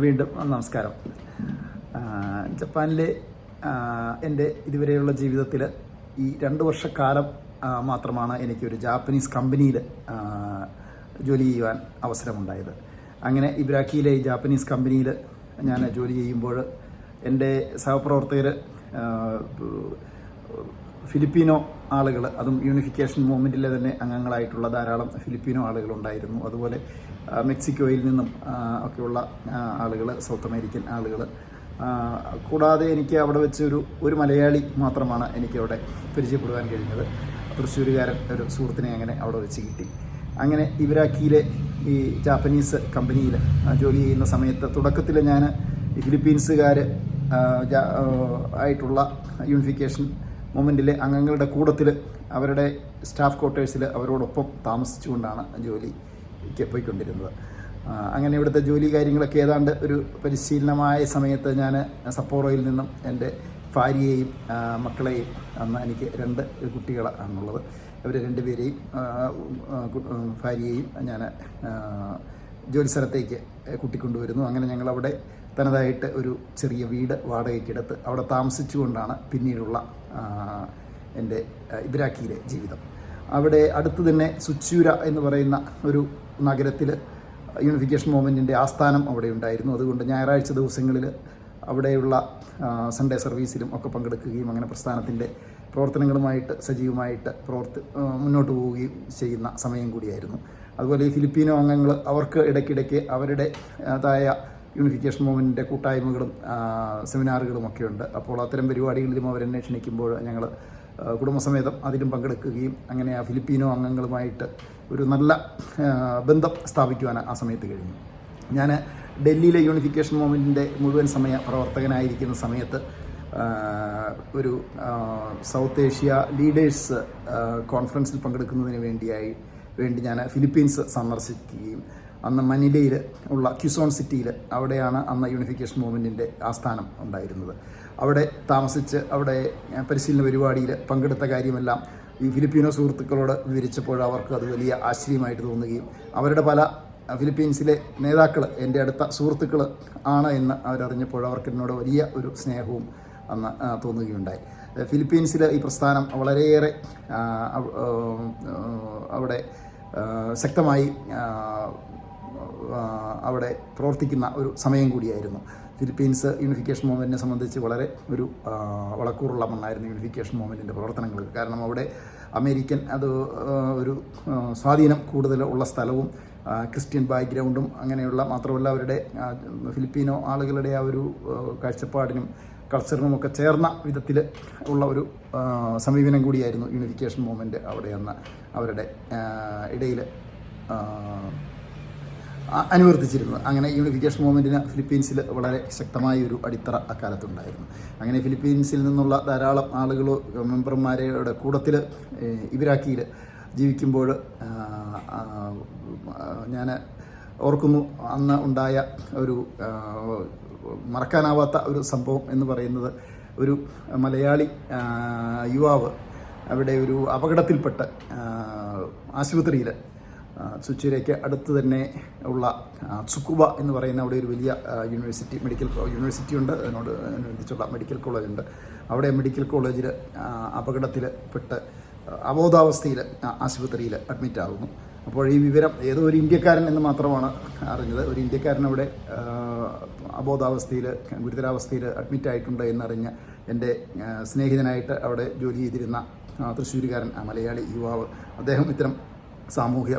വീണ്ടും നമസ്കാരം. ജപ്പാനിലെ എൻ്റെ ഇതുവരെയുള്ള ജീവിതത്തിൽ ഈ 2 വർഷക്കാലം മാത്രമാണ് എനിക്കൊരു ജാപ്പനീസ് കമ്പനിയിൽ ജോലി ചെയ്യുവാൻ അവസരമുണ്ടായത്. അങ്ങനെ ഇബ്രാക്കിയിലെ ഈ ജാപ്പനീസ് കമ്പനിയിൽ ഞാൻ ജോലി ചെയ്യുമ്പോൾ എൻ്റെ സഹപ്രവർത്തകർ ഫിലിപ്പീനോ ആളുകൾ, അതും യൂണിഫിക്കേഷൻ മൂവ്മെൻറ്റിലെ തന്നെ അംഗങ്ങളായിട്ടുള്ള ധാരാളം ഫിലിപ്പീനോ ആളുകളുണ്ടായിരുന്നു. അതുപോലെ മെക്സിക്കോയിൽ നിന്നും ഒക്കെയുള്ള ആളുകൾ, സൗത്ത് അമേരിക്കൻ ആളുകൾ. കൂടാതെ എനിക്ക് അവിടെ വെച്ച് ഒരു മലയാളി മാത്രമാണ് എനിക്കവിടെ പരിചയപ്പെടുവാൻ കഴിഞ്ഞത്. തൃശ്ശൂരുകാരൻ ഒരു സുഹൃത്തിനെ അങ്ങനെ അവിടെ വെച്ച് കിട്ടി. അങ്ങനെ ഇബ്രാക്കിയിലെ ഈ ജാപ്പനീസ് കമ്പനിയിൽ ജോലി ചെയ്യുന്ന സമയത്ത് തുടക്കത്തിൽ ഞാൻ ഫിലിപ്പീൻസുകാർ ആയിട്ടുള്ള യൂണിഫിക്കേഷൻ മൂവ്മെൻറ്റിലെ അംഗങ്ങളുടെ കൂട്ടത്തിൽ അവരുടെ സ്റ്റാഫ് ക്വാർട്ടേഴ്സിൽ അവരോടൊപ്പം താമസിച്ചുകൊണ്ടാണ് ജോലിക്ക് പോയിക്കൊണ്ടിരുന്നത്. അങ്ങനെ ഇവിടുത്തെ ജോലി കാര്യങ്ങളൊക്കെ ഏതാണ്ട് ഒരു പരിശീലനമായ സമയത്ത് ഞാൻ സപ്പോറോയിൽ നിന്നും എൻ്റെ ഭാര്യയെയും മക്കളെയും, അന്ന് എനിക്ക് 2 കുട്ടികളാണുള്ളത്, അവർ 2 പേരെയും ഭാര്യയെയും ഞാൻ ജോലി സ്ഥലത്തേക്ക് കൂട്ടിക്കൊണ്ടുവരുന്നു. അങ്ങനെ ഞങ്ങളവിടെ തനതായിട്ട് ഒരു ചെറിയ വീട് വാടകയ്ക്കെടുത്ത് അവിടെ താമസിച്ചുകൊണ്ടാണ് പിന്നീടുള്ള എൻ്റെ ഇബ്രാക്കിയിലെ ജീവിതം. അവിടെ അടുത്ത് തന്നെ സുച്ചൂര എന്ന് പറയുന്ന ഒരു നഗരത്തിൽ യൂണിഫിക്കേഷൻ മൂവ്മെൻറ്റിൻ്റെ ആസ്ഥാനം അവിടെ ഉണ്ടായിരുന്നു. അതുകൊണ്ട് ഞായറാഴ്ച ദിവസങ്ങളിൽ അവിടെയുള്ള സൺഡേ സർവീസിലും ഒക്കെ പങ്കെടുക്കുകയും അങ്ങനെ പ്രസ്ഥാനത്തിൻ്റെ പ്രവർത്തനങ്ങളുമായിട്ട് സജീവമായിട്ട് മുന്നോട്ട് പോവുകയും ചെയ്യുന്ന സമയം കൂടിയായിരുന്നു. അതുപോലെ ഈ ഫിലിപ്പീനോ അംഗങ്ങൾ, അവർക്ക് ഇടയ്ക്കിടയ്ക്ക് അവരുടേതായ യൂണിഫിക്കേഷൻ മൂവ്മെൻറ്റിൻ്റെ കൂട്ടായ്മകളും സെമിനാറുകളും ഒക്കെ ഉണ്ട്. അപ്പോൾ അത്തരം പരിപാടികളിലും അവരെന്നെ ക്ഷണിക്കുമ്പോൾ ഞങ്ങൾ കുടുംബസമേതം അതിലും പങ്കെടുക്കുകയും അങ്ങനെ ആ ഫിലിപ്പീനോ അംഗങ്ങളുമായിട്ട് ഒരു നല്ല ബന്ധം സ്ഥാപിക്കുവാൻ ആ സമയത്ത് കഴിഞ്ഞു. ഞാൻ ഡൽഹിയിലെ യൂണിഫിക്കേഷൻ മൂവ്മെൻറ്റിൻ്റെ മുഴുവൻ സമയ പ്രവർത്തകനായിരിക്കുന്ന സമയത്ത് ഒരു സൗത്ത് ഏഷ്യ ലീഡേഴ്സ് കോൺഫറൻസിൽ പങ്കെടുക്കുന്നതിന് വേണ്ടി ഞാൻ ഫിലിപ്പീൻസ് സന്ദർശിക്കുകയും അന്ന് മനിലയിൽ ഉള്ള ക്യുസോൺ സിറ്റിയിൽ, അവിടെയാണ് അന്ന് യൂണിഫിക്കേഷൻ മൂവ്മെൻറ്റിൻ്റെ ആസ്ഥാനം ഉണ്ടായിരുന്നത്. അവിടെ താമസിച്ച് അവിടെ പരിശീലന പരിപാടിയിൽ പങ്കെടുത്ത കാര്യമെല്ലാം ഈ ഫിലിപ്പീനോ സുഹൃത്തുക്കളോട് വിവരിച്ചപ്പോൾ അവർക്ക് അത് വലിയ ആശ്ചര്യമായിട്ട് തോന്നുകയും അവരുടെ പല ഫിലിപ്പീൻസിലെ നേതാക്കൾ എൻ്റെ അടുത്ത സുഹൃത്തുക്കൾ ആണ് എന്ന് അവരറിഞ്ഞപ്പോൾ അവർക്ക് എന്നോട് വലിയ ഒരു സ്നേഹവും അന്ന് തോന്നുകയുണ്ടായി. ഫിലിപ്പീൻസിൽ ഈ പ്രസ്ഥാനം വളരെയേറെ അവിടെ ശക്തമായി അവിടെ പ്രവർത്തിക്കുന്ന ഒരു സമയം കൂടിയായിരുന്നു. ഫിലിപ്പീൻസ് യൂണിഫിക്കേഷൻ മൂവ്മെൻറ്റിനെ സംബന്ധിച്ച് വളരെ ഒരു വളക്കൂറുള്ള മണ്ണായിരുന്നു യൂണിഫിക്കേഷൻ മൂവ്മെൻറ്റിൻ്റെ പ്രവർത്തനങ്ങൾ. കാരണം അവിടെ അമേരിക്കൻ ഒരു സ്വാധീനം കൂടുതൽ ഉള്ള സ്ഥലവും ക്രിസ്ത്യൻ ബാക്ക്ഗ്രൗണ്ടും അങ്ങനെയുള്ള, മാത്രമല്ല അവരുടെ ഫിലിപ്പീനോ ആളുകളുടെ ആ ഒരു കാഴ്ചപ്പാടിനും കൾച്ചറിനും ഒക്കെ ചേർന്ന വിധത്തിൽ ഉള്ള ഒരു സമീപനം കൂടിയായിരുന്നു യൂണിഫിക്കേഷൻ മൂവ്മെൻറ്റ് അവിടെ അന്ന് അവരുടെ ഇടയിൽ അനുവർത്തിച്ചിരുന്നത്. അങ്ങനെ യൂണിഫിക്കേഷൻ മൂവ്മെൻറ്റിന് ഫിലിപ്പീൻസിൽ വളരെ ശക്തമായൊരു അടിത്തറ അക്കാലത്തുണ്ടായിരുന്നു. അങ്ങനെ ഫിലിപ്പീൻസിൽ നിന്നുള്ള ധാരാളം ആളുകൾ മെമ്പർമാരുടെ കൂട്ടത്തിൽ ഇബ്രാക്കിയിൽ ജീവിക്കുമ്പോൾ ഞാൻ ഓർക്കുന്നു, അന്ന് ഉണ്ടായ ഒരു മറക്കാനാവാത്ത ഒരു സംഭവം എന്ന് പറയുന്നത്, ഒരു മലയാളി യുവാവ് അവിടെ ഒരു അപകടത്തിൽപ്പെട്ട് ആശുപത്രിയിൽ, സുച്ചൂരയ്ക്ക് അടുത്ത് തന്നെ ഉള്ള സുക്കുബ എന്ന് പറയുന്ന അവിടെ ഒരു വലിയ മെഡിക്കൽ യൂണിവേഴ്സിറ്റി ഉണ്ട്, അതിനോടനുബന്ധിച്ചുള്ള മെഡിക്കൽ കോളേജുണ്ട്. അവിടെ മെഡിക്കൽ കോളേജിൽ അപകടത്തിൽപ്പെട്ട് അബോധാവസ്ഥയിൽ ആശുപത്രിയിൽ അഡ്മിറ്റാകുന്നു. അപ്പോൾ ഈ വിവരം ഏതോ ഒരു ഇന്ത്യക്കാരൻ എന്ന് മാത്രമാണ് അറിഞ്ഞത്. ഒരു ഇന്ത്യക്കാരൻ അവിടെ അബോധാവസ്ഥയിൽ, ഗുരുതരാവസ്ഥയിൽ അഡ്മിറ്റായിട്ടുണ്ട് എന്നറിഞ്ഞ് എൻ്റെ സ്നേഹിതനായിട്ട് അവിടെ ജോലി ചെയ്തിരുന്ന തൃശ്ശൂരുകാരൻ മലയാളി യുവാവ്, അദ്ദേഹം ഇത്തരം സാമൂഹ്യ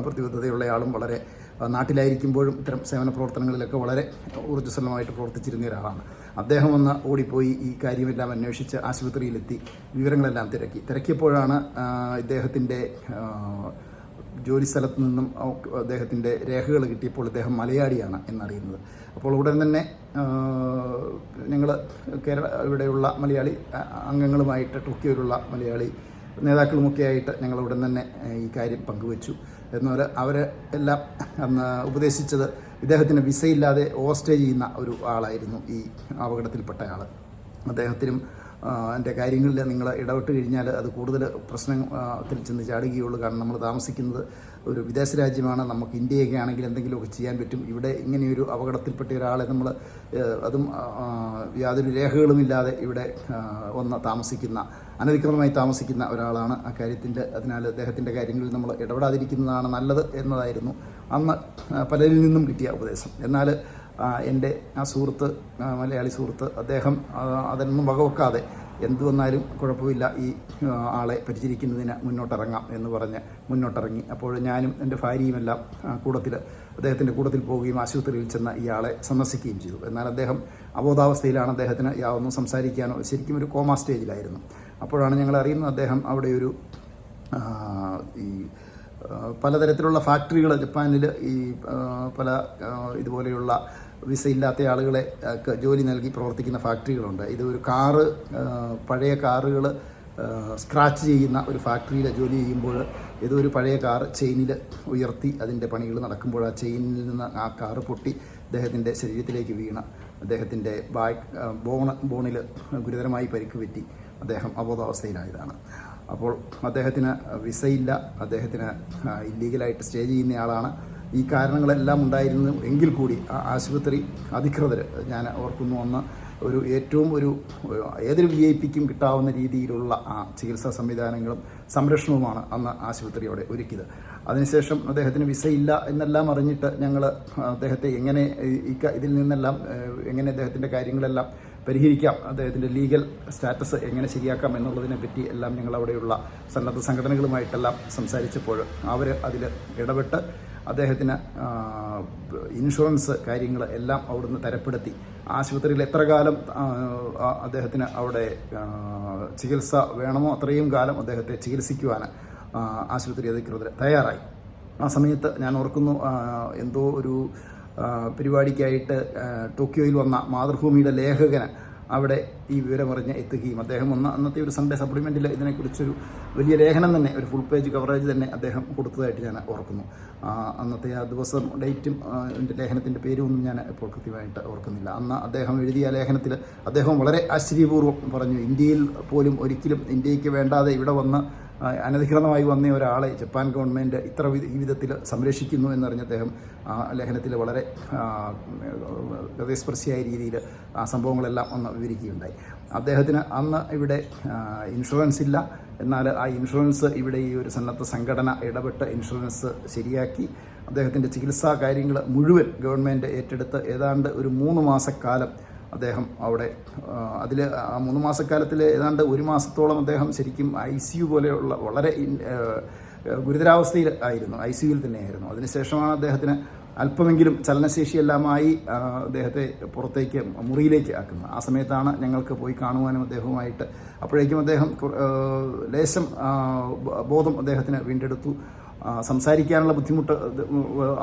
പ്രതിബദ്ധതയുള്ളയാളും വളരെ നാട്ടിലായിരിക്കുമ്പോഴും ഇത്തരം സേവന പ്രവർത്തനങ്ങളിലൊക്കെ വളരെ ഊർജ്ജസ്വലമായിട്ട് പ്രവർത്തിച്ചിരുന്ന ഒരാളാണ്. അദ്ദേഹം ഒന്ന് ഓടിപ്പോയി ഈ കാര്യമെല്ലാം അന്വേഷിച്ച് ആശുപത്രിയിലെത്തി വിവരങ്ങളെല്ലാം തിരക്കിയപ്പോഴാണ് ഇദ്ദേഹത്തിൻ്റെ ജോലി സ്ഥലത്ത് നിന്നും അദ്ദേഹത്തിൻ്റെ രേഖകൾ കിട്ടിയപ്പോൾ ഇദ്ദേഹം മലയാളിയാണ് എന്നറിയുന്നത്. അപ്പോൾ ഉടൻ തന്നെ ഞങ്ങൾ ഇവിടെയുള്ള മലയാളി അംഗങ്ങളുമായിട്ട്, ടോക്കിയോയിലുള്ള മലയാളി നേതാക്കളുമൊക്കെ ആയിട്ട് ഞങ്ങൾ ഉടൻ തന്നെ ഈ കാര്യം പങ്കുവച്ചു. എന്നാൽ അവർ എല്ലാം അന്ന് ഉപദേശിച്ചത്, ഇദ്ദേഹത്തിന് വിസയില്ലാതെ ഓവർസ്റ്റേ ചെയ്യുന്ന ഒരു ആളായിരുന്നു ഈ അപകടത്തിൽപ്പെട്ട ആൾ. അദ്ദേഹത്തിനും എൻ്റെ കാര്യങ്ങളിൽ നിങ്ങൾ ഇടപെട്ട് കഴിഞ്ഞാൽ അത് കൂടുതൽ പ്രശ്നത്തിൽ ചെന്ന് ചാടുകയുള്ളൂ. കാരണം നമ്മൾ താമസിക്കുന്നത് ഒരു വിദേശ രാജ്യമാണ്, നമുക്ക് ഇന്ത്യയൊക്കെ ആണെങ്കിൽ എന്തെങ്കിലുമൊക്കെ ചെയ്യാൻ പറ്റും. ഇവിടെ ഇങ്ങനെയൊരു അപകടത്തിൽപ്പെട്ട ഒരാളെ നമ്മൾ അതും യാതൊരു രേഖകളുമില്ലാതെ ഇവിടെ വന്ന് അനധികൃതമായി താമസിക്കുന്ന ഒരാളാണ്. അതിനാൽ അദ്ദേഹത്തിൻ്റെ കാര്യങ്ങളിൽ നമ്മൾ ഇടപെടാതിരിക്കുന്നതാണ് നല്ലത് എന്നതായിരുന്നു അന്ന് പലരിൽ നിന്നും കിട്ടിയ ഉപദേശം. എന്നാൽ എൻ്റെ ആ സുഹൃത്ത്, മലയാളി സുഹൃത്ത്, അദ്ദേഹം അതൊന്നും വകവെക്കാതെ എന്തു വന്നാലും കുഴപ്പമില്ല, ഈ ആളെ പരിചരിക്കുന്നതിന് മുന്നോട്ടിറങ്ങാം എന്ന് പറഞ്ഞ് മുന്നോട്ടിറങ്ങി. അപ്പോൾ ഞാനും എൻ്റെ ഭാര്യയുമെല്ലാം അദ്ദേഹത്തിൻ്റെ കൂട്ടത്തിൽ പോവുകയും ആശുപത്രിയിൽ ചെന്ന് ഇയാളെ സന്ദർശിക്കുകയും ചെയ്തു. എന്നാൽ അദ്ദേഹം അബോധാവസ്ഥയിലാണ്. അദ്ദേഹത്തിന് യാതൊന്നും സംസാരിക്കാനോ, ശരിക്കും ഒരു കോമാ സ്റ്റേജിലായിരുന്നു. അപ്പോഴാണ് ഞങ്ങൾ അറിയുന്നത് അദ്ദേഹം അവിടെ ഈ പലതരത്തിലുള്ള ഫാക്ടറികൾ ജപ്പാനിൽ പല ഇതുപോലെയുള്ള വിസയില്ലാത്ത ആളുകളെ ജോലി നൽകി പ്രവർത്തിക്കുന്ന ഫാക്ടറികളുണ്ട്. ഇത് ഒരു പഴയ കാറുകൾ സ്ക്രാച്ച് ചെയ്യുന്ന ഒരു ഫാക്ടറിയിൽ ജോലി ചെയ്യുമ്പോൾ ഒരു പഴയ കാർ ചെയിനിൽ ഉയർത്തി അതിൻ്റെ പണികൾ നടക്കുമ്പോൾ ആ ചെയിനിൽ നിന്ന് ആ കാറ് പൊട്ടി അദ്ദേഹത്തിൻ്റെ ശരീരത്തിലേക്ക് വീണ് അദ്ദേഹത്തിൻ്റെ ബോണിൽ ഗുരുതരമായി പരിക്ക് പറ്റി അദ്ദേഹം അബോധാവസ്ഥയിലായതാണ്. അപ്പോൾ അദ്ദേഹത്തിന് വിസയില്ല, അദ്ദേഹത്തിന് ഇല്ലീഗലായിട്ട് സ്റ്റേ ചെയ്യുന്നയാളാണ്. ഈ കാരണങ്ങളെല്ലാം ഉണ്ടായിരുന്നു എങ്കിൽ കൂടി ആശുപത്രി അധികൃതർ, ഞാൻ ഓർക്കുന്നു, അന്ന് ഏതൊരു VIP-ക്കും കിട്ടാവുന്ന രീതിയിലുള്ള ചികിത്സാ സംവിധാനങ്ങളും സംരക്ഷണവുമാണ് അന്ന് ആശുപത്രി അവിടെ ഒരുക്കിയത്. അതിനുശേഷം അദ്ദേഹത്തിന് വിസയില്ല എന്നെല്ലാം അറിഞ്ഞിട്ട് ഞങ്ങൾ അദ്ദേഹത്തെ ഇതിൽ നിന്നെല്ലാം എങ്ങനെ അദ്ദേഹത്തിൻ്റെ കാര്യങ്ങളെല്ലാം പരിഹരിക്കാം, അദ്ദേഹത്തിൻ്റെ ലീഗൽ സ്റ്റാറ്റസ് എങ്ങനെ ശരിയാക്കാം എന്നുള്ളതിനെ പറ്റി എല്ലാം ഞങ്ങളവിടെയുള്ള സന്നദ്ധ സംഘടനകളുമായിട്ടെല്ലാം സംസാരിച്ചപ്പോൾ അവർ അതിൽ ഇടപെട്ട് അദ്ദേഹത്തിന് ഇൻഷുറൻസ് കാര്യങ്ങൾ എല്ലാം അവിടുന്ന് തരപ്പെടുത്തി. ആശുപത്രിയിൽ എത്ര കാലം അദ്ദേഹത്തിന് അവിടെ ചികിത്സ വേണമോ അത്രയും കാലം അദ്ദേഹത്തെ ചികിത്സിക്കുവാൻ ആശുപത്രി അധികൃതർ തയ്യാറായി. ആ സമയത്ത് ഞാൻ ഓർക്കുന്നു, എന്തോ ഒരു പരിപാടിക്കായിട്ട് ടോക്കിയോയിൽ വന്ന മാതൃഭൂമിയുടെ ലേഖകന് അവിടെ ഈ വിവരമറിഞ്ഞ് എത്തുകയും അദ്ദേഹം അന്നത്തെ ഒരു സൺഡേ സപ്ലിമെൻറ്റിൽ ഇതിനെക്കുറിച്ചൊരു വലിയ ലേഖനം തന്നെ, ഒരു ഫുൾ പേജ് കവറേജ് തന്നെ അദ്ദേഹം കൊടുത്തതായിട്ട് ഞാൻ ഓർക്കുന്നു. അന്നത്തെ ആ ദിവസം ഡേറ്റും എൻ്റെ ലേഖനത്തിൻ്റെ പേരും ഒന്നും ഞാൻ ഇപ്പോൾ കൃത്യമായിട്ട് ഓർക്കുന്നില്ല. അന്ന് അദ്ദേഹം എഴുതിയ ലേഖനത്തിൽ അദ്ദേഹം വളരെ ആശ്ചര്യപൂർവ്വം പറഞ്ഞു, ഇന്ത്യയിൽ പോലും ഒരിക്കലും ഇന്ത്യക്ക് വേണ്ടാതെ ഇവിടെ വന്ന് അനധികൃതമായി വന്ന ഒരാളെ ജപ്പാൻ ഗവൺമെൻറ് ഈ വിധത്തിൽ സംരക്ഷിക്കുന്നു എന്നറിഞ്ഞ് അദ്ദേഹം ആ ലേഖനത്തിൽ വളരെ ഹൃദയസ്പർശിയായ രീതിയിൽ ആ സംഭവങ്ങളെല്ലാം ഒന്ന് വിവരിക്കുകയുണ്ടായി. അദ്ദേഹത്തിന് അന്ന് ഇവിടെ ഇൻഷുറൻസ് ഇല്ല. എന്നാൽ ആ ഇൻഷുറൻസ് ഇവിടെ ഈ ഒരു സന്നദ്ധ സംഘടന ഇടപെട്ട് ഇൻഷുറൻസ് ശരിയാക്കി അദ്ദേഹത്തിൻ്റെ ചികിത്സാ കാര്യങ്ങൾ മുഴുവൻ ഗവൺമെൻറ് ഏറ്റെടുത്ത് ഏതാണ്ട് ഒരു 3 മാസക്കാലം അദ്ദേഹം അവിടെ അതിൽ ആ 3 മാസക്കാലത്തിൽ ഏതാണ്ട് 1 മാസത്തോളം അദ്ദേഹം ശരിക്കും ICU പോലെയുള്ള വളരെ ഗുരുതരാവസ്ഥയിൽ ആയിരുന്നു, ICUവിൽ തന്നെയായിരുന്നു. അതിനുശേഷമാണ് അദ്ദേഹത്തിന് അല്പമെങ്കിലും ചലനശേഷിയെല്ലാമായി അദ്ദേഹത്തെ പുറത്തേക്ക് മുറിയിലേക്ക് ആക്കുന്നത്. ആ സമയത്താണ് ഞങ്ങൾക്ക് പോയി കാണുവാനും അദ്ദേഹവുമായിട്ട്, അപ്പോഴേക്കും അദ്ദേഹം ലേശം ബോധം അദ്ദേഹത്തിന് വീണ്ടെടുത്തു. സംസാരിക്കാനുള്ള ബുദ്ധിമുട്ട്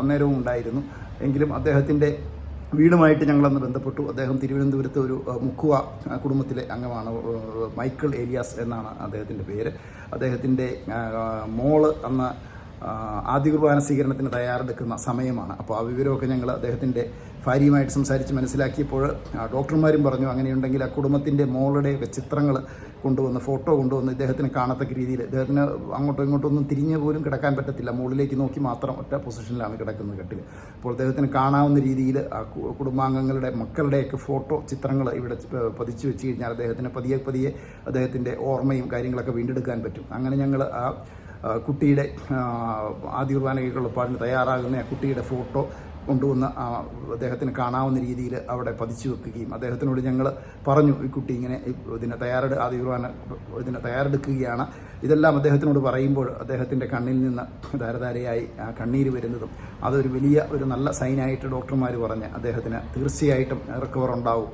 അന്നേരവും ഉണ്ടായിരുന്നു. എങ്കിലും അദ്ദേഹത്തിൻ്റെ വീടുമായിട്ട് ഞങ്ങളന്ന് ബന്ധപ്പെട്ടു. അദ്ദേഹം തിരുവനന്തപുരത്ത് ഒരു മുക്കുവ കുടുംബത്തിലെ അംഗമാണ്. മൈക്കിൾ ഏലിയാസ് എന്നാണ് അദ്ദേഹത്തിൻ്റെ പേര്. അദ്ദേഹത്തിൻ്റെ മോള് അന്ന് ആദ്യ കുർബാന സ്വീകരണത്തിന് തയ്യാറെടുക്കുന്ന സമയമാണ്. അപ്പോൾ ആ വിവരമൊക്കെ ഞങ്ങൾ അദ്ദേഹത്തിൻ്റെ ഭാര്യയുമായിട്ട് സംസാരിച്ച് മനസ്സിലാക്കിയപ്പോൾ ഡോക്ടർമാരും പറഞ്ഞു, അങ്ങനെയുണ്ടെങ്കിൽ ആ കുടുംബത്തിൻ്റെ മോളുടെയൊക്കെ ചിത്രങ്ങൾ കൊണ്ടുവന്ന്, ഫോട്ടോ കൊണ്ടുവന്ന് ഇദ്ദേഹത്തിന് കാണത്തക്ക രീതിയിൽ, ഇദ്ദേഹത്തിന് അങ്ങോട്ടോ ഇങ്ങോട്ടൊന്നും തിരിഞ്ഞ് പോലും കിടക്കാൻ പറ്റത്തില്ല, മുകളിലേക്ക് നോക്കി മാത്രം ഒറ്റ പൊസിഷനിലാണ് കിടക്കുന്നത് കെട്ടിൽ. അപ്പോൾ അദ്ദേഹത്തിന് കാണാവുന്ന രീതിയിൽ ആ കുടുംബാംഗങ്ങളുടെ മക്കളുടെയൊക്കെ ഫോട്ടോ ചിത്രങ്ങൾ ഇവിടെ പതിച്ചു വെച്ച് കഴിഞ്ഞാൽ അദ്ദേഹത്തിന് പതിയെ അദ്ദേഹത്തിൻ്റെ ഓർമ്മയും കാര്യങ്ങളൊക്കെ വീണ്ടെടുക്കാൻ പറ്റും. അങ്ങനെ ഞങ്ങൾ ആ കുട്ടിയുടെ ആദ്യ കുർബാന കൈക്കൊള്ളപ്പാടിന് തയ്യാറാകുന്ന ആ കുട്ടിയുടെ ഫോട്ടോ കൊണ്ടുവന്ന് അദ്ദേഹത്തിന് കാണാവുന്ന രീതിയിൽ അവിടെ പതിച്ചു വെക്കുകയും അദ്ദേഹത്തിനോട് ഞങ്ങൾ പറഞ്ഞു, ഈ കുട്ടി ഇങ്ങനെ ആദ്യ കുർബാന തയ്യാറെടുക്കുകയാണ്. ഇതെല്ലാം അദ്ദേഹത്തിനോട് പറയുമ്പോൾ അദ്ദേഹത്തിൻ്റെ കണ്ണിൽ നിന്ന് ധാരധാരയായി കണ്ണീര് വരുന്നതും അതൊരു ഒരു നല്ല സൈനായിട്ട് ഡോക്ടർമാർ പറഞ്ഞ് അദ്ദേഹത്തിന് തീർച്ചയായിട്ടും റിക്കവർ ഉണ്ടാവും.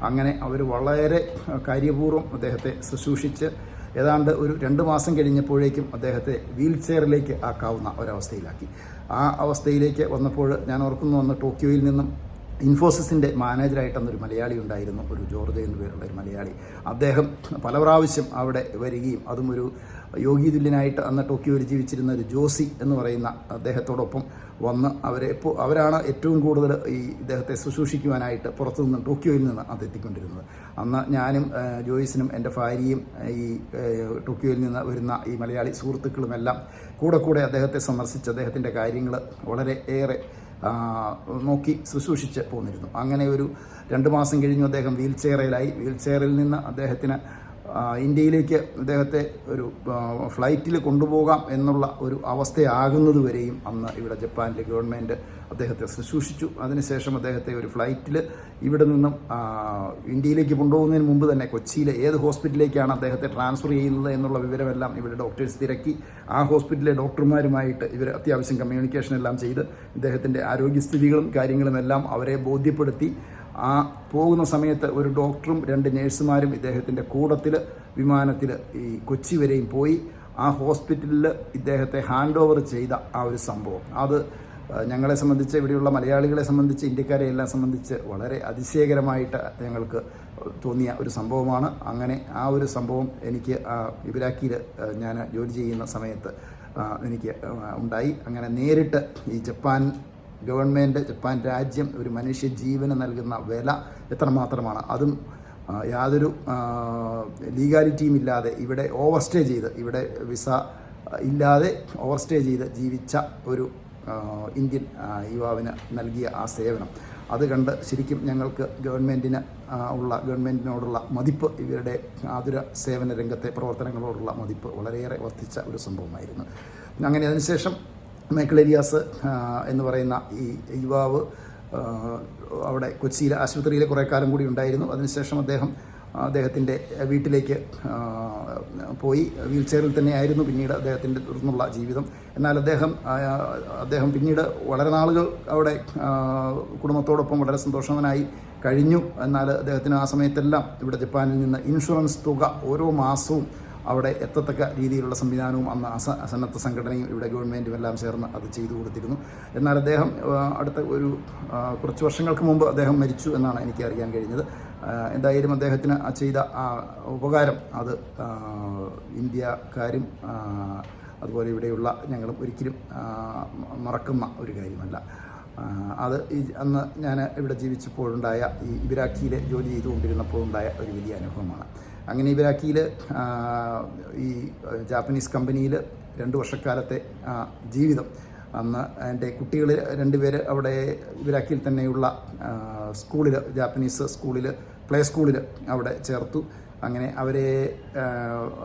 അങ്ങനെ അവർ വളരെ കാര്യപൂർവ്വം അദ്ദേഹത്തെ ശുശ്രൂഷിച്ച് ഏതാണ്ട് ഒരു 2 മാസം കഴിഞ്ഞപ്പോഴേക്കും അദ്ദേഹത്തെ വീൽ ചെയറിലേക്ക് ആക്കാവുന്ന ഒരവസ്ഥയിലാക്കി. ആ അവസ്ഥയിലേക്ക് വന്നപ്പോൾ ഞാൻ ഓർക്കുന്നു, അന്ന് ടോക്കിയോയിൽ നിന്നും ഇൻഫോസിസിൻ്റെ മാനേജറായിട്ട് അന്നൊരു മലയാളി ഉണ്ടായിരുന്നു, ഒരു ജോർജ് എന്ന് പേരുള്ള ഒരു മലയാളി. അദ്ദേഹം പല പ്രാവശ്യം അവിടെ വരികയും അതും ഒരു യോഗി തുല്യനായിട്ട് അന്ന് ടോക്കിയോയിൽ ജീവിച്ചിരുന്ന ഒരു ജോസി എന്ന് പറയുന്ന അദ്ദേഹത്തോടൊപ്പം വന്ന് അവരാണ് ഏറ്റവും കൂടുതൽ ഈ ഇദ്ദേഹത്തെ ശുശ്രൂഷിക്കുവാനായിട്ട് പുറത്തു നിന്ന് ടോക്കിയോയിൽ നിന്ന് അത് എത്തിക്കൊണ്ടിരുന്നത്. അന്ന് ഞാനും ജോയിസിനും എൻ്റെ ഭാര്യയും ഈ ടോക്കിയോയിൽ നിന്ന് വരുന്ന ഈ മലയാളി സുഹൃത്തുക്കളുമെല്ലാം കൂടെ അദ്ദേഹത്തെ സന്ദർശിച്ച് അദ്ദേഹത്തിൻ്റെ കാര്യങ്ങൾ വളരെ ഏറെ നോക്കി ശുശ്രൂഷിച്ച് പോന്നിരുന്നു. അങ്ങനെ ഒരു 2 മാസം കഴിഞ്ഞു അദ്ദേഹം വീൽ ചെയറിൽ നിന്ന് അദ്ദേഹത്തിന് ഇന്ത്യയിലേക്ക് അദ്ദേഹത്തെ ഒരു ഫ്ലൈറ്റിൽ കൊണ്ടുപോകാം എന്നുള്ള ഒരു അവസ്ഥയാകുന്നത് വരെയും അന്ന് ഇവിടെ ജപ്പാനിലെ ഗവൺമെൻറ് അദ്ദേഹത്തെ ശുശ്രൂഷിച്ചു. അതിനുശേഷം അദ്ദേഹത്തെ ഒരു ഫ്ലൈറ്റിൽ ഇവിടെ നിന്നും ഇന്ത്യയിലേക്ക് കൊണ്ടുപോകുന്നതിന് മുമ്പ് തന്നെ കൊച്ചിയിലെ ഏത് ഹോസ്പിറ്റലിലേക്കാണ് അദ്ദേഹത്തെ ട്രാൻസ്ഫർ ചെയ്യുന്നത് എന്നുള്ള വിവരമെല്ലാം ഇവിടെ ഡോക്ടേഴ്സ് തിരക്കി ആ ഹോസ്പിറ്റലിലെ ഡോക്ടർമാരുമായിട്ട് ഇവർ അത്യാവശ്യം കമ്മ്യൂണിക്കേഷൻ എല്ലാം ചെയ്ത് ഇദ്ദേഹത്തിൻ്റെ ആരോഗ്യസ്ഥിതികളും കാര്യങ്ങളുമെല്ലാം അവരെ ബോധ്യപ്പെടുത്തി ആ പോകുന്ന സമയത്ത് ഒരു ഡോക്ടറും 2 നേഴ്സുമാരും ഇദ്ദേഹത്തിൻ്റെ കൂടത്തിൽ വിമാനത്തിൽ ഈ കൊച്ചി വരെയും പോയി ആ ഹോസ്പിറ്റലിൽ ഇദ്ദേഹത്തെ ഹാൻഡ് ഓവർ ചെയ്ത ആ ഒരു സംഭവം അത് ഞങ്ങളെ സംബന്ധിച്ച്, ഇവിടെയുള്ള മലയാളികളെ സംബന്ധിച്ച്, ഇന്ത്യക്കാരെ എല്ലാം സംബന്ധിച്ച് വളരെ അതിശയകരമായിട്ട് ഞങ്ങൾക്ക് തോന്നിയ ഒരു സംഭവമാണ്. അങ്ങനെ ആ ഒരു സംഭവം എനിക്ക് ഇബരാക്കിയിൽ ഞാൻ ജോലി ചെയ്യുന്ന സമയത്ത് എനിക്ക് ഉണ്ടായി. അങ്ങനെ നേരിട്ട് ഈ ജപ്പാൻ ഗവൺമെൻറ്, ജപ്പാൻ രാജ്യം ഒരു മനുഷ്യ ജീവന് നൽകുന്ന വില എത്രമാത്രമാണ്, അതും യാതൊരു ലീഗാലിറ്റിയും ഇല്ലാതെ ഇവിടെ ഓവർസ്റ്റേ ചെയ്ത്, ഇവിടെ വിസ ഇല്ലാതെ ഓവർസ്റ്റേ ചെയ്ത് ജീവിച്ച ഒരു ഇന്ത്യൻ യുവാവിന് നൽകിയ ആ സേവനം അത് കണ്ട് ശരിക്കും ഞങ്ങൾക്ക് ഗവൺമെൻറ്റിനോടുള്ള മതിപ്പ്, ഇവരുടെ ആതുര സേവന രംഗത്തെ പ്രവർത്തനങ്ങളോടുള്ള മതിപ്പ് വളരെയേറെ വർദ്ധിച്ച ഒരു സംഭവമായിരുന്നു. അങ്ങനെ അതിനുശേഷം മൈക്കിൾ എലിയാസ് എന്ന് പറയുന്ന ഈ യുവാവ് അവിടെ കൊച്ചിയിലെ ആശുപത്രിയിൽ കുറേ കാലം കൂടി ഉണ്ടായിരുന്നു. അതിനുശേഷം അദ്ദേഹത്തിൻ്റെ വീട്ടിലേക്ക് പോയി. വീൽ ചെയറിൽ തന്നെയായിരുന്നു പിന്നീട് അദ്ദേഹത്തിൻ്റെ തുടർന്നുള്ള ജീവിതം. എന്നാൽ അദ്ദേഹം പിന്നീട് വളരെ നാളുകൾ അവിടെ കുടുംബത്തോടൊപ്പം വളരെ സന്തോഷവാനായി കഴിഞ്ഞു. എന്നാൽ അദ്ദേഹത്തിന് ആ സമയത്തെല്ലാം ഇവിടെ ജപ്പാനിൽ നിന്ന് ഇൻഷുറൻസ് തുക ഓരോ മാസവും അവിടെ എത്തത്തക്ക രീതിയിലുള്ള സംവിധാനവും അന്ന് സന്നദ്ധ സംഘടനയും ഇവിടെ ഗവൺമെൻറ്റും എല്ലാം ചേർന്ന് അത് ചെയ്തു കൊടുത്തിരുന്നു. എന്നാൽ അദ്ദേഹം അടുത്ത കുറച്ച് വർഷങ്ങൾക്ക് മുമ്പ് അദ്ദേഹം മരിച്ചു എന്നാണ് എനിക്ക് അറിയാൻ കഴിഞ്ഞത്. എന്തായാലും അദ്ദേഹത്തിന് ചെയ്ത ആ ഉപകാരം അത് ഇന്ത്യക്കാരും അതുപോലെ ഇവിടെയുള്ള ഞങ്ങളും ഒരിക്കലും മറക്കുന്ന ഒരു കാര്യമല്ല. അത് അന്ന് ഞാൻ ഇവിടെ ജീവിച്ചപ്പോഴുണ്ടായ ഈ ഇബരാക്കിയിൽ ജോലി ചെയ്തുകൊണ്ടിരുന്നപ്പോഴുണ്ടായ ഒരു വലിയ അനുഭവമാണ്. അങ്ങനെ ഇബരാക്കിയിൽ ഈ ജാപ്പനീസ് കമ്പനിയിൽ 2 വർഷക്കാലത്തെ ജീവിതം, അന്ന് എൻ്റെ കുട്ടികൾ 2 പേര് അവിടെ ഇബരാക്കിയിൽ തന്നെയുള്ള സ്കൂളിൽ, ജാപ്പനീസ് സ്കൂളിൽ, പ്ലേ സ്കൂളിൽ അവിടെ ചേർത്തു. അങ്ങനെ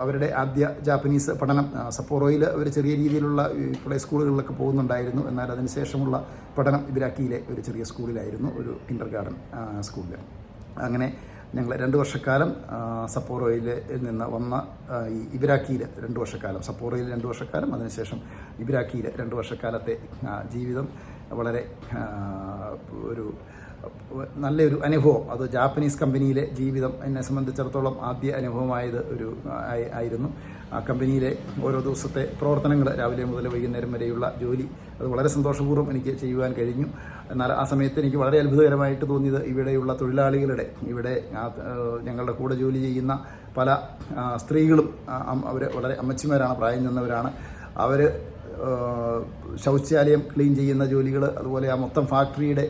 അവരുടെ ആദ്യ ജാപ്പനീസ് പഠനം സപ്പോറോയിൽ അവർ ചെറിയ രീതിയിലുള്ള പ്ലേ സ്കൂളുകളിലൊക്കെ പോകുന്നുണ്ടായിരുന്നു. എന്നാൽ അതിനുശേഷമുള്ള പഠനം ഇബരാക്കിയിലെ ഒരു ചെറിയ സ്കൂളിലായിരുന്നു, ഒരു കിൻഡർ ഗാർഡൻ സ്കൂളിൽ. അങ്ങനെ ഞങ്ങൾ 2 വർഷക്കാലം സപ്പോറോയിൽ നിന്ന് വന്ന ഈ ഇബരാക്കിയിൽ 2 വർഷക്കാലം, സപ്പോറോയിൽ 2 വർഷക്കാലം, അതിനുശേഷം ഇബരാക്കിയിൽ 2 വർഷക്കാലത്തെ ജീവിതം വളരെ നല്ലൊരു അനുഭവം. അത് ജാപ്പനീസ് കമ്പനിയിലെ ജീവിതം എന്നെ സംബന്ധിച്ചിടത്തോളം ആദ്യ അനുഭവമായത് ആയിരുന്നു. ആ കമ്പനിയിലെ ഓരോ ദിവസത്തെ പ്രവർത്തനങ്ങൾ, രാവിലെ മുതൽ വൈകുന്നേരം വരെയുള്ള ജോലി, അത് വളരെ സന്തോഷപൂർവ്വം എനിക്ക് ചെയ്യുവാൻ കഴിഞ്ഞു. എന്നാൽ ആ സമയത്ത് എനിക്ക് വളരെ അത്ഭുതകരമായിട്ട് തോന്നിയത് ഇവിടെയുള്ള തൊഴിലാളികളുടെ, ഇവിടെ ഞങ്ങളുടെ കൂടെ ജോലി ചെയ്യുന്ന പല സ്ത്രീകളും അവർ വളരെ അമ്മച്ചിമാരാണ്, പ്രായം ചെന്നവരാണ്. അവർ ശൗചാലയം ക്ലീൻ ചെയ്യുന്ന ജോലികൾ, അതുപോലെ ആ മൊത്തം ഫാക്ടറിയുടെ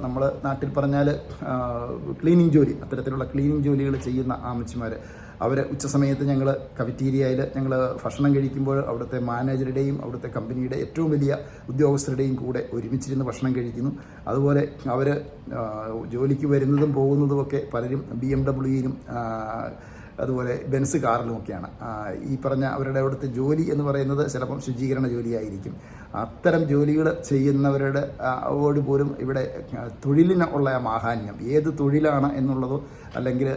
നമ്മൾ നാട്ടിൽ പറഞ്ഞാൽ ക്ലീനിങ് ജോലി, അത്തരത്തിലുള്ള ക്ലീനിങ് ജോലികൾ ചെയ്യുന്ന അമ്മച്ചിമാർ, അവർ ഉച്ചസമയത്ത് ഞങ്ങൾ കഫറ്റീരിയയിൽ ഞങ്ങൾ ഭക്ഷണം കഴിക്കുമ്പോൾ അവിടുത്തെ മാനേജറുടെയും അവിടുത്തെ കമ്പനിയുടെ ഏറ്റവും വലിയ ഉദ്യോഗസ്ഥരുടെയും കൂടെ ഒരുമിച്ചിരുന്ന് ഭക്ഷണം കഴിക്കുന്നു. അതുപോലെ അവർ ജോലിക്ക് വരുന്നതും പോകുന്നതുമൊക്കെ പലരും BMW-യിലും അതുപോലെ ബെൻസ് കാറിലുമൊക്കെയാണ്. ഈ പറഞ്ഞ അവരുടെ അവിടുത്തെ ജോലി എന്ന് പറയുന്നത് ചിലപ്പം ശുചീകരണ ജോലിയായിരിക്കും. അത്തരം ജോലികൾ ചെയ്യുന്നവരുടെ ഓട് പോലും ഇവിടെ തൊഴിലിന് ഉള്ള മാഹാന്യം, ഏത് തൊഴിലാണ് എന്നുള്ളതോ അല്ലെങ്കിൽ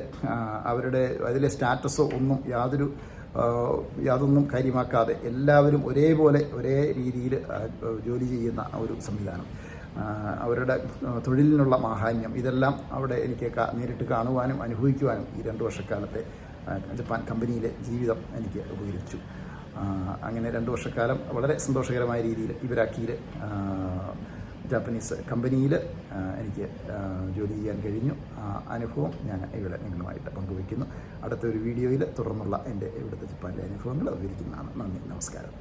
അവരുടെ അതിലെ സ്റ്റാറ്റസോ ഒന്നും യാതൊന്നും കാര്യമാക്കാതെ എല്ലാവരും ഒരേപോലെ ഒരേ രീതിയിൽ ജോലി ചെയ്യുന്ന ഒരു സംവിധാനം, അവരുടെ തൊഴിലിനുള്ള മാഹാന്യം, ഇതെല്ലാം അവിടെ എനിക്ക് നേരിട്ട് കാണുവാനും അനുഭവിക്കുവാനും ഈ 2 വർഷക്കാലത്തെ ജപ്പാൻ കമ്പനിയിലെ ജീവിതം എനിക്ക് ഉപകരിച്ചു. അങ്ങനെ 2 വർഷക്കാലം വളരെ സന്തോഷകരമായ രീതിയിൽ ഇബരാക്കിയിൽ ജാപ്പനീസ് കമ്പനിയിൽ എനിക്ക് ജോലി ചെയ്യാൻ കഴിഞ്ഞു. ആ അനുഭവം ഞാൻ ഇവിടെ നിങ്ങളുമായിട്ട് പങ്കുവയ്ക്കുന്നു. അടുത്തൊരു വീഡിയോയിൽ തുടർന്നുള്ള എൻ്റെ ഇവിടുത്തെ ജപ്പാനിലെ അനുഭവങ്ങൾ വിവരിക്കുന്നതാണ്. നന്ദി, നമസ്കാരം.